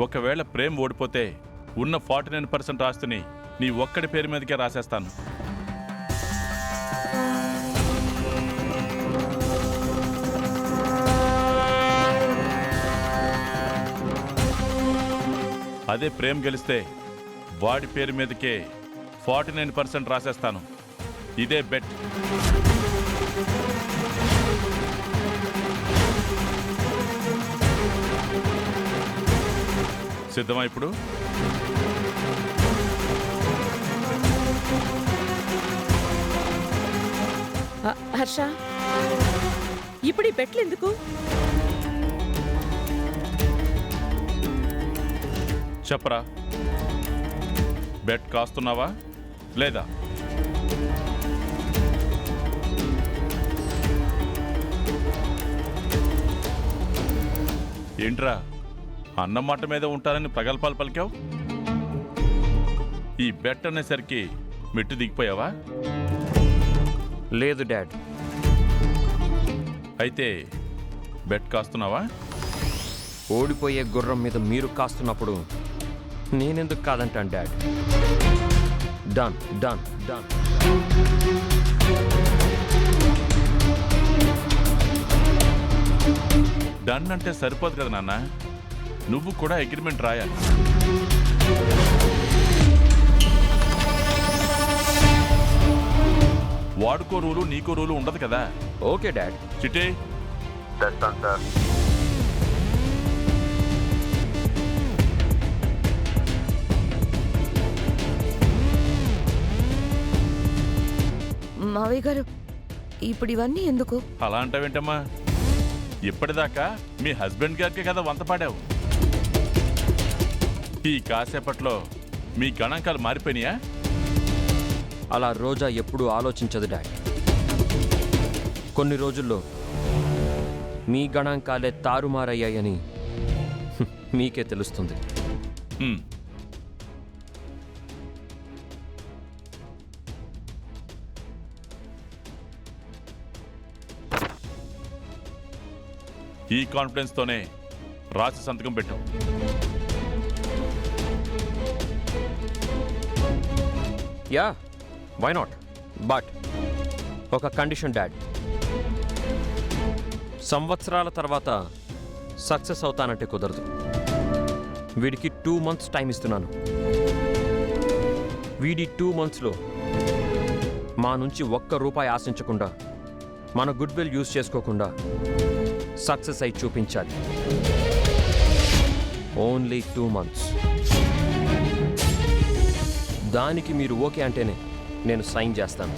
ఒకవేళ ప్రేమ్ ఓడిపోతే ఉన్న 49% ఆస్తిని నీ ఒక్కడి పేరు మీదకే రాసేస్తాను. అదే ప్రేమ్ గెలిస్తే వాడి పేరు మీదకే 49% రాసేస్తాను. ఇదే బెట్. సిద్ధమా ఇప్పుడు? హర్ష, ఇప్పుడు ఈ బెట్లు ఎందుకు? చెప్పరా, బెట్ కాస్తున్నావా లేదా? ఏంట్రా, అన్నమాట మీద ఉంటారని ప్రగల్భాలు పలికావు? ఈ బెట్ అనేసరికి మెట్టు దిగిపోయావా? లేదు డాడ్. అయితే బెట్ కాస్తున్నావా? ఓడిపోయే గుర్రం మీద మీరు కాస్తున్నప్పుడు నేనెందుకు కాదంటాను dad. Done done done. Done అంటే సరిపోదు కదా నాన్న, నువ్వు కూడా అగ్రిమెంట్ రాయాలి. వాడుకో రూలు నీకో రూలు ఉండదు కదా. Okay dad. చిట్టి, తెస్తాను సార్. మావయ్య గారు, ఇప్పుడు ఇవన్నీ ఎందుకు? అలా అంటావేంటమ్మా? ఇప్పటిదాకా మీ హస్బెండ్ గారికి కదా వంత పాడావు. ఈ కాసేపట్లో మీ గణాంకాలు మారిపోయినాయా? అలా రోజా ఎప్పుడూ ఆలోచించదు డాడ్. కొన్ని రోజుల్లో మీ గణాంకాలే తారుమారయ్యాయని మీకే తెలుస్తుంది. ఈ కాన్ఫిడెన్స్తోనే రాసి సంతకం పెట్టాం. Yeah, why not? బట్ ఒక కండిషన్ డాడ్. సంవత్సరాల తర్వాత సక్సెస్ అవుతానంటే కుదరదు. వీడికి 2 months టైం ఇస్తున్నాను. వీడి 2 monthsలో మా నుంచి ₹1 ఆశించకుండా, మన గుడ్ విల్ యూజ్ చేసుకోకుండా సక్సెస్ అయి చూపించాలి. Only 2 months. దానికి మీరు ఓకే అంటేనే నేను సైన్ చేస్తాను.